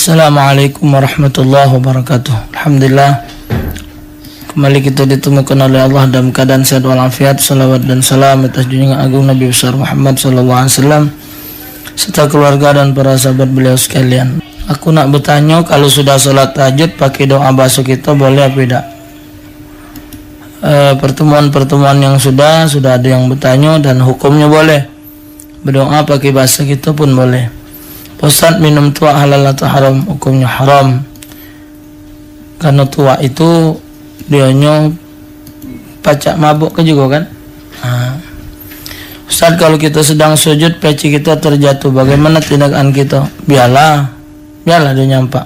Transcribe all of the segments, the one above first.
Assalamualaikum warahmatullahi wabarakatuh. Alhamdulillah, kembali kita ditemukan oleh Allah dalam keadaan sehat walafiat. Salawat dan salam atas junjungan agung Nabi besar Muhammad sallallahu alaihi wasallam serta keluarga dan para sahabat beliau sekalian. Aku nak bertanya, kalau sudah sholat tahajud pakai doa bahasa kita boleh apa tidak? Pertemuan-pertemuan yang sudah ada yang bertanya dan hukumnya boleh. Berdoa pakai bahasa kita pun boleh. Ustaz, minum tua halal atau haram? Hukumnya haram, karena tua itu dianya pacak mabuk ke juga kan. Ustaz, kalau kita sedang sujud peci kita terjatuh, bagaimana tindakan kita? Biarlah dia nyampak.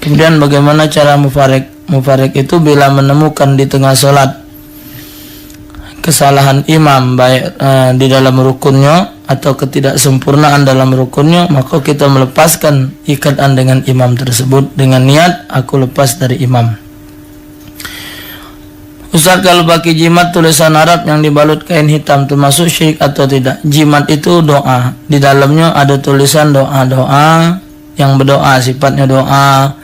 Kemudian bagaimana cara mufarek? Mufarek itu bila menemukan di tengah sholat kesalahan imam, baik di dalam rukunnya atau ketidaksempurnaan dalam rukunnya, maka kita melepaskan ikatan dengan imam tersebut dengan niat aku lepas dari imam. Ustaz, kalau pakai jimat tulisan Arab yang dibalut kain hitam termasuk syirik atau tidak? Jimat itu doa, di dalamnya ada tulisan doa-doa yang berdoa, sifatnya doa,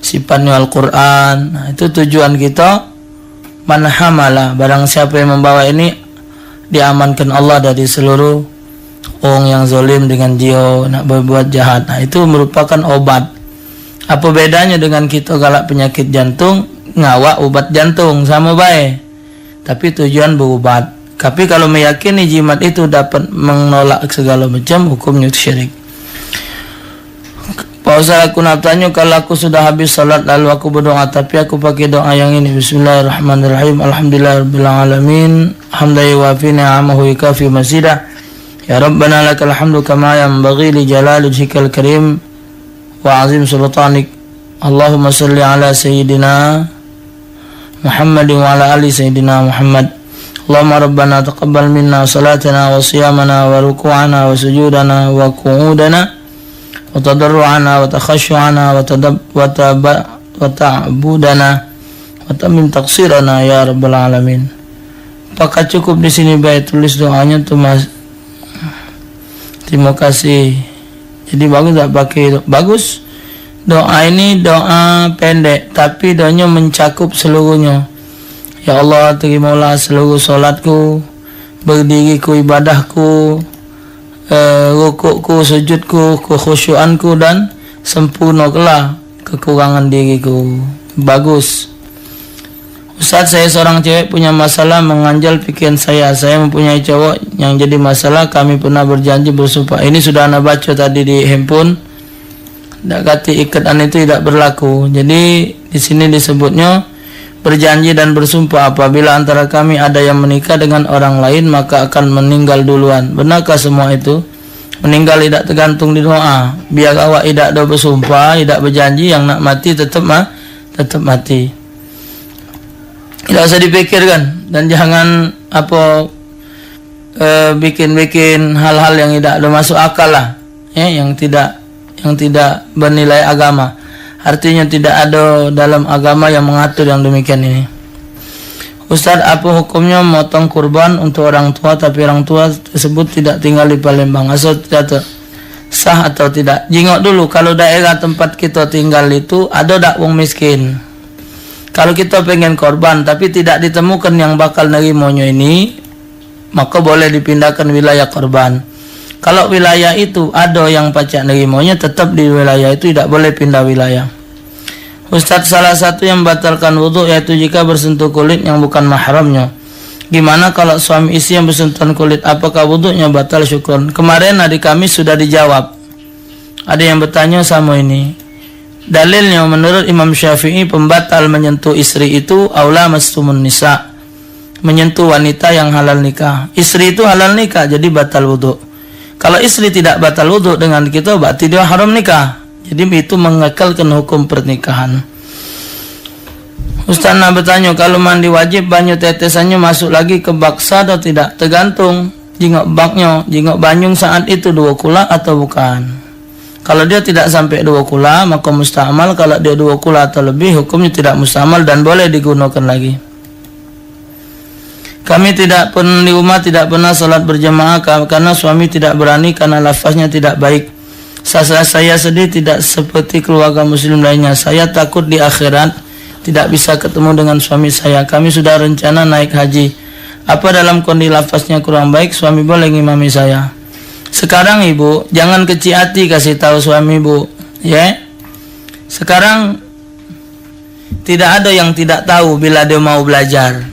sifatnya Al-Quran. Nah, itu tujuan kita, man hamala, barang siapa yang membawa ini diamankan Allah dari seluruh orang yang zalim dengan dia nak berbuat jahat. Nah, itu merupakan obat. Apa bedanya dengan kita galak penyakit jantung, ngawak obat jantung sama baik, tapi tujuan berobat. Tapi kalau meyakini jimat itu dapat menolak segala macam, hukumnya itu syirik. Pak Ustaz, aku nak tanya, kalau aku sudah habis salat lalu aku berdoa tapi aku pakai doa yang ini, Bismillahirrahmanirrahim, Alhamdulillahirabbil alamin, hamdan yuwafi ni'amahu yukafi mazidah, ya Rabbana lakal hamdu kama yanbaghi li jalali wajhikal karim wa azim sultanik, Allahumma salli ala sayyidina Muhammad wa ala ali sayyidina Muhammad, Allahumma rabbana taqabbal minna salatana wa siyamana wa ruku'ana wa sujudana wa qu'udana wa tadarru'ana wa takhashu'ana wa ta'budana wa tamim taqsirana ya rabbal alamin. Apakah cukup di sini baik tulis doanya tuh Mas? Terima kasih. Jadi bagus tak pakai? Bagus. Doa ini doa pendek tapi doanya mencakup seluruhnya. Ya Allah, terimalah seluruh solatku, berdiriku, ibadahku, rukukku, sujudku, kekhusyuanku, dan sempurnakanlah kekurangan diriku. Bagus. Ustaz, saya seorang cewek punya masalah menganjal pikiran saya. Saya mempunyai cowok yang jadi masalah. Kami pernah berjanji bersumpah. Ini sudah anda baca tadi di handphone. Tak kata ikatan itu tidak berlaku. Jadi di sini disebutnya berjanji dan bersumpah. Apabila antara kami ada yang menikah dengan orang lain maka akan meninggal duluan. Benarkah semua itu? Meninggal tidak tergantung di doa. Biar awak tidak ada bersumpah, tidak berjanji, yang nak mati tetap mati. Tidak usah dipikirkan dan jangan bikin hal-hal yang tidak ada masuk akal lah, yang tidak bernilai agama. Artinya tidak ada dalam agama yang mengatur yang demikian ini. Ustaz, apa hukumnya memotong kurban untuk orang tua tapi orang tua tersebut tidak tinggal di Palembang? Asal tidak sah atau tidak? Jingok dulu, kalau daerah tempat kita tinggal itu ada tak wong miskin? Kalau kita pengen korban tapi tidak ditemukan yang bakal nerimonya ini, maka boleh dipindahkan wilayah korban. Kalau wilayah itu ada yang pacak nerimonya, tetap di wilayah itu, tidak boleh pindah wilayah. Ustaz, salah satu yang membatalkan wudhu yaitu jika bersentuh kulit yang bukan mahramnya. Gimana kalau suami istri yang bersentuhan kulit, apakah wudhunya batal? Syukron. Kemarin adik kami sudah dijawab. Ada yang bertanya sama ini. Dalilnya menurut Imam Syafi'i, pembatal menyentuh istri itu aula mastumun nisa, menyentuh wanita yang halal nikah. Istri itu halal nikah, jadi batal wudhu. Kalau istri tidak batal wudhu dengan kita, berarti dia haram nikah. Jadi itu mengekalkan hukum pernikahan. Ustaz nak bertanya, kalau mandi wajib banyu tetesannya masuk lagi ke baksa atau tidak? Tergantung jingok baknya, jingok banyung saat itu 2 kula atau bukan. Kalau dia tidak sampai 2 kula maka musta'mal. Kalau dia 2 kula atau lebih, hukumnya tidak musta'mal dan boleh digunakan lagi. Kami tidak pernah di rumah, tidak pernah salat berjamaah karena suami tidak berani karena lafaznya tidak baik. Saat saya sedih tidak seperti keluarga muslim lainnya. Saya takut di akhirat tidak bisa ketemu dengan suami saya. Kami sudah rencana naik haji. Apa dalam kondisi lafaznya kurang baik, suami boleh ngimami saya? Sekarang ibu, jangan kecil hati kasih tahu suami ibu, ya. Sekarang tidak ada yang tidak tahu bila dia mau belajar.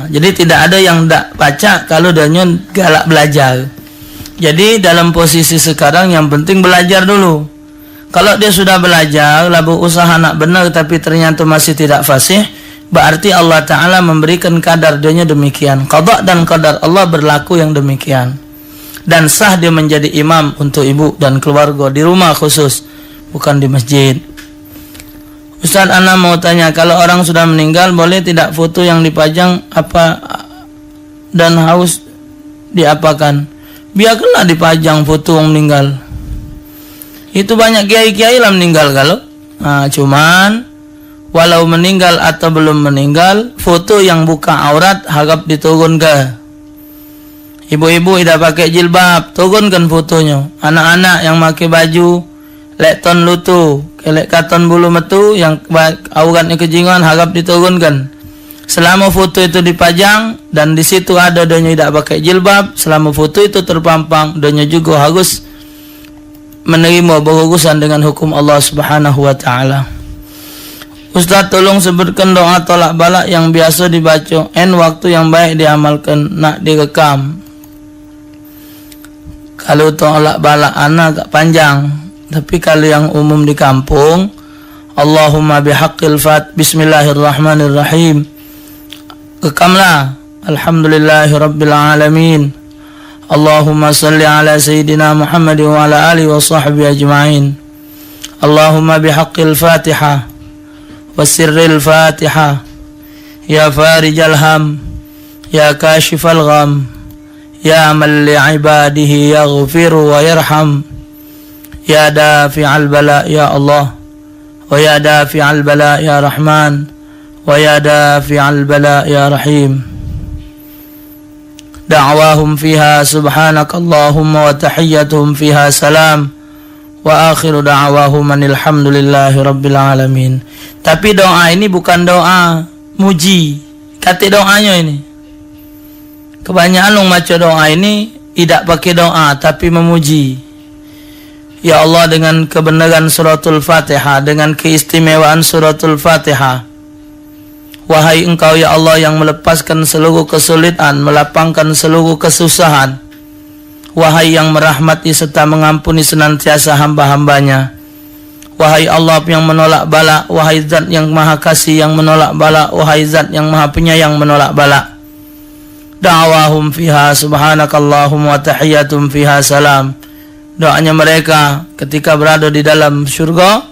Jadi tidak ada yang tidak baca kalau dia galak belajar. Jadi dalam posisi sekarang yang penting belajar dulu. Kalau dia sudah belajar, lalu usaha nak benar tapi ternyata masih tidak fasih, berarti Allah Ta'ala memberikan kadar dia demikian. Qada dan qadar Allah berlaku yang demikian. Dan sah dia menjadi imam untuk ibu dan keluarga di rumah khusus, bukan di masjid. Ustaz, ana mau tanya, kalau orang sudah meninggal boleh tidak foto yang dipajang apa dan harus diapakan? Biarkanlah dipajang foto yang meninggal. Itu banyak kiai-kiai lah meninggal kalau. Cuman walau meninggal atau belum meninggal, foto yang buka aurat harap diturunkan. Ibu-ibu tidak pakai jilbab, turunkan fotonya. Anak-anak yang pakai baju lekton lutu, kelek katon bulu metu yang auratnya kejingan harap diturunkan. Selama foto itu dipajang dan di situ ada donya tidak pakai jilbab, selama foto itu terpampang, donya juga harus menerima berurusan dengan hukum Allah Subhanahu wa taala. Ustaz, tolong sebutkan doa tolak balak yang biasa dibaca, waktu yang baik diamalkan, nak direkam. Kalau tolak balak agak panjang, tapi kalau yang umum di kampung, Allahumma bihaqqil Bismillahirrahmanirrahim. Rekamlah. Alhamdulillahi Rabbil Alamin. Allahumma salli ala Sayyidina Muhammad wa ala alihi wa sahbihi ajma'in. Allahumma bihaqqil Fatiha wa sirril Fatiha. Ya farijal ham, ya kashifal gham, ya man li'ibadihi yaghfiru wa yarham, ya dafi'al bala ya Allah, wa ya dafi'al bala ya Rahman, wa ya dafi'al bala ya Rahim. Da'wahum fiha subhanakallahumma wa tahiyyatuhum fiha salam wa akhiru da'wahum alhamdulillahi rabbil alamin. Tapi doa ini bukan doa muji, kata doanya ini. Kebanyakan orang baca doa ini tidak pakai doa tapi memuji. Ya Allah, dengan kebenaran suratul Fatihah, dengan keistimewaan suratul Fatihah, wahai Engkau ya Allah yang melepaskan seluruh kesulitan, melapangkan seluruh kesusahan, wahai yang merahmati serta mengampuni senantiasa hamba-hambanya, wahai Allah yang menolak bala, wahai Zat yang maha kasih yang menolak bala, wahai Zat yang maha penyayang menolak bala. Da'wahum fiha subhanakallahumma wa tahiyyatuhum fiha salam. Doanya mereka ketika berada di dalam surga,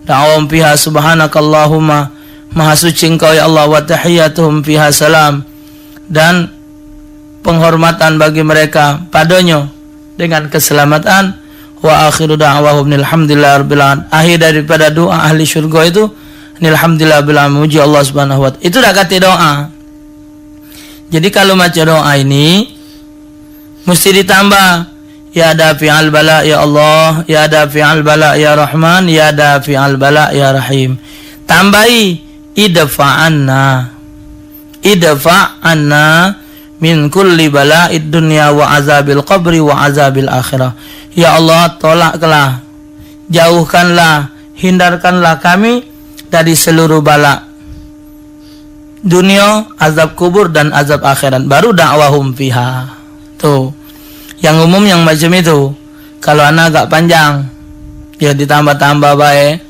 da'wahum fiha subhanakallahumma, maha suci Engkau ya Allah, wa tahiyyatuhum fiha salam, dan penghormatan bagi mereka padanya dengan keselamatan. Wa akhiru da'wahum alhamdulillahirabbil alamin. Akhir daripada doa ahli surga itu alhamdulillah bil alamin, muji Allah Subhanahu wa taala. Itu dah kata doa. Jadi kalau baca doa ini mesti ditambah ya dafi'al bala ya Allah, ya dafi'al bala ya Rahman, ya dafi'al bala ya Rahim. Tambahi idfa'anna min kulli bala'id dunya wa azabil qabri wa azabil akhirah. Ya Allah, tolaklah, jauhkanlah, hindarkanlah kami dari seluruh bala dunia, azab kubur dan azab akhirat. Baru da'wahum fiha. Tuh. Yang umum yang macam itu. Kalau anak agak panjang, ya ditambah-tambah baik.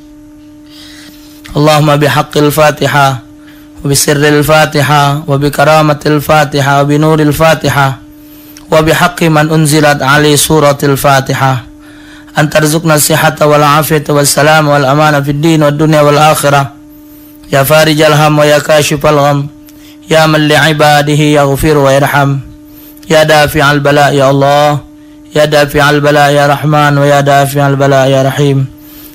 Allahumma bihaqqil Fatiha wa bisirril Fatiha wa bikaramatil Fatiha wa binuril Fatiha wa bihaqqi man unzilat alaihi suratil Fatiha an tarzuqna sihhata wal afiyata was salam wal amana fid din wad dunya wal akhirah. Ya farijal ham wa ya kashifal gham, ya man li'ibadihi yaghfir wa yarham, ya dafi'al bala ya Allah, ya dafi'al bala ya Rahman, wa ya dafi'al bala ya Rahim.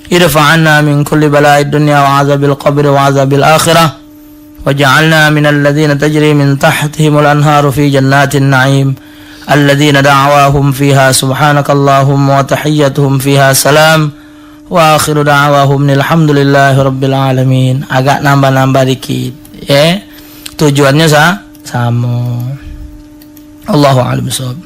Irfa'anna min kulli bala'id dunya wa azabil qabri wa azabil akhirah waj'alna minal ladzina tajri min tahtihimul anharu fi jannatin na'im. alladzina da'awahum fiha subhanakallahumma wa tahiyyatuhum fiha salam wa akhiru da'awahum alhamdulillahi rabbil alamin. Agak nambah-nambah dikit ya. Tujuannya sama. Allahu a'lam bishawab.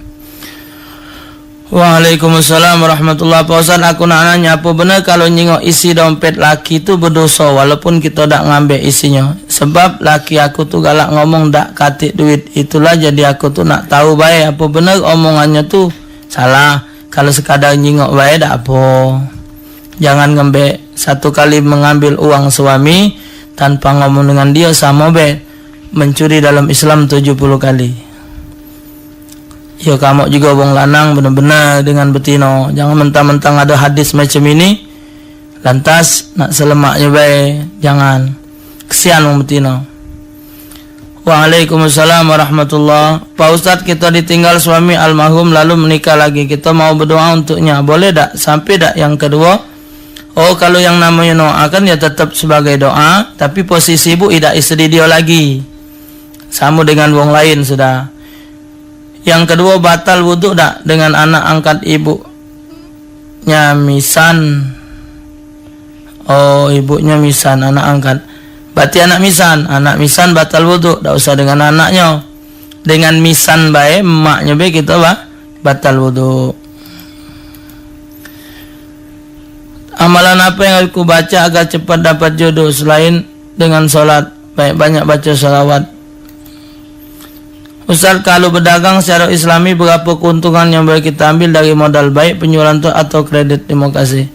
Waalaikumsalam warahmatullahi wabarakatuh. Pak Ustaz, aku nak nanya, apa benar kalau nyingok isi dompet laki itu berdosa walaupun kita tak ngambil isinya? Sebab laki aku tuh galak ngomong dak katik duit. Itulah jadi aku tuh nak tahu baik apa benar omongannya tuh salah. Kalau sekadar nyingok baik tak apa. Jangan ngambil satu kali mengambil uang suami tanpa ngomong dengan dia sama baik mencuri dalam Islam 70 kali. Ya kamu juga wong lanang benar-benar dengan betino. Jangan mentang-mentang ada hadis macam ini lantas nak selemaknya baik. Jangan. Kesian wong betino. Waalaikumsalam warahmatullah. Pak Ustaz, kita ditinggal suami almarhum lalu menikah lagi. Kita mau berdoa untuknya. Boleh tak? Sampai tak yang kedua? Oh, kalau yang namanya doakan ya tetap sebagai doa, tapi posisi ibu tidak istri dia lagi. Sama dengan wong lain sudah. Yang kedua, batal wudhu tak dengan anak angkat ibunya misan? Oh, ibunya misan, anak angkat. Berarti anak misan batal wudhu. Tak usah dengan anaknya. Dengan misan baik, emaknya baik kita batal wudhu. Amalan apa yang aku baca agar cepat dapat jodoh selain dengan sholat? Baik, banyak baca sholawat. Ustaz, kalau berdagang secara islami berapa keuntungan yang boleh kita ambil dari modal baik penjualan atau kredit? Terima kasih.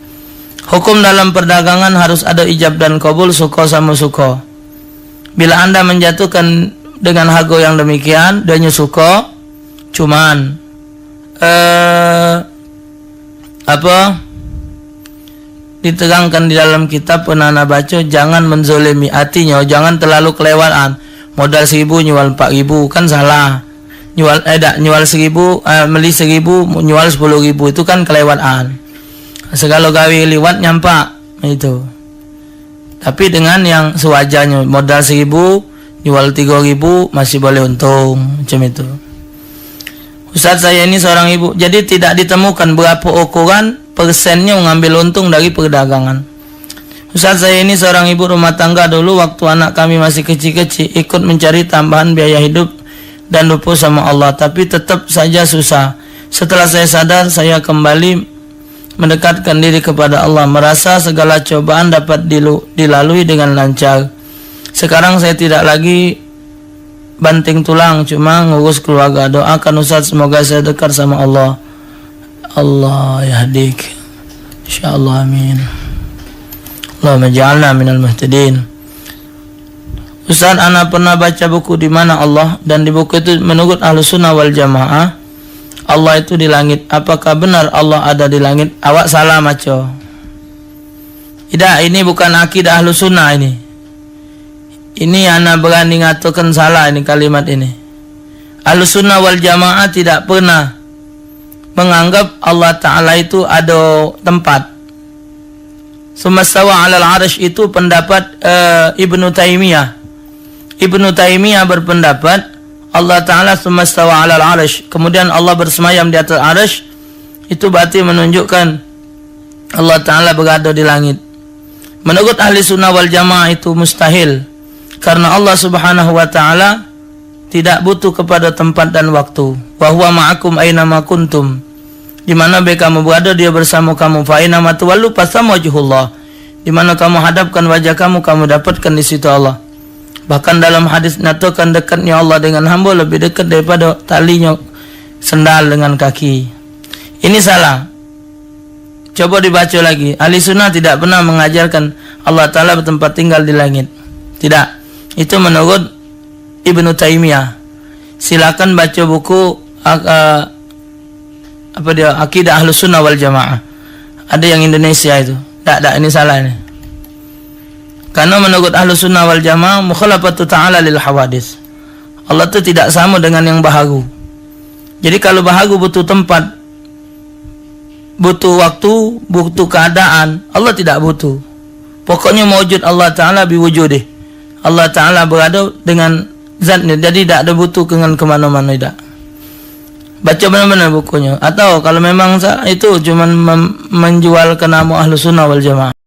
Hukum dalam perdagangan harus ada ijab dan kabul, suka sama suka. Bila Anda menjatuhkan dengan harga yang demikian, dia suka, cuman diterangkan di dalam kitab pernah baca, jangan menzolimi hatinya, jangan terlalu kelewatan. Modal 1.000 nyual 4.000 kan salah. Nyual 1.000 beli 1.000 nyual 10.000 itu kan kelewatan. Segala gawe liwat nyampak itu. Tapi dengan yang sewajarnya, modal 1.000 nyual 3.000 masih boleh untung macam itu. Ustaz, saya ini seorang ibu, jadi tidak ditemukan berapa ukuran persennya mengambil untung dari perdagangan. Ustaz, saya ini seorang ibu rumah tangga. Dulu waktu anak kami masih kecil-kecil ikut mencari tambahan biaya hidup dan lupa sama Allah, tapi tetap saja susah. Setelah saya sadar, saya kembali mendekatkan diri kepada Allah, merasa segala cobaan dapat dilalui dengan lancar. Sekarang saya tidak lagi banting tulang, cuma ngurus keluarga. Doakan Ustaz, semoga saya dekat sama Allah. Allah yahdik. Insyaallah, amin. Allahumma ja'alna minal muhtadin. Ustaz, ana pernah baca buku di mana Allah, dan di buku itu menurut Ahlussunnah wal Jamaah Allah itu di langit. Apakah benar Allah ada di langit? Awak salah maco. Tidak, ini bukan akidah Ahlussunnah ini. Ini ana berani ngatakan salah ini kalimat ini. Ahlussunnah wal Jamaah tidak pernah menganggap Allah Ta'ala itu ada tempat. Sumastawa 'alal 'arsy itu pendapat Ibnu Taimiyah. Ibnu Taimiyah berpendapat Allah Ta'ala sumastawa 'alal 'arsy, kemudian Allah bersemayam di atas 'arsy, itu berarti menunjukkan Allah Ta'ala berada di langit. Menurut ahli sunnah wal jamaah itu mustahil, karena Allah Subhanahu wa Ta'ala tidak butuh kepada tempat dan waktu. Wa huwa ma'akum aina ma kuntum, di mana baik kamu berada, dia bersama kamu. Fa aina ma tuwallu fasamma wajhullah, di mana kamu hadapkan wajah kamu, kamu dapatkan di situ Allah. Bahkan dalam hadis nyatakan dekatnya Allah dengan hamba lebih dekat daripada talinya sendal dengan kaki. Ini salah. Coba dibaca lagi. Ahli sunnah tidak pernah mengajarkan Allah Ta'ala bertempat tinggal di langit. Tidak. Itu menurut Ibnu Taimiyah. Silakan baca buku Akidah Ahlussunnah wal Jamaah. Ada yang Indonesia itu. Tak, ini salah ini. Karena menurut Ahlussunnah wal Jamaah mukhalafatu ta'ala lil hawadis. Allah itu tidak sama dengan yang baharu. Jadi kalau baharu butuh tempat, butuh waktu, butuh keadaan, Allah tidak butuh. Pokoknya mewujud Allah Ta'ala biwujudih. Allah Ta'ala berada dengan zatnya, jadi tidak ada butuh dengan kemana-mana, tidak. Baca benar-benar bukunya. Atau kalau memang itu cuman menjual ke nama Ahlus Sunnah wal Jamaah.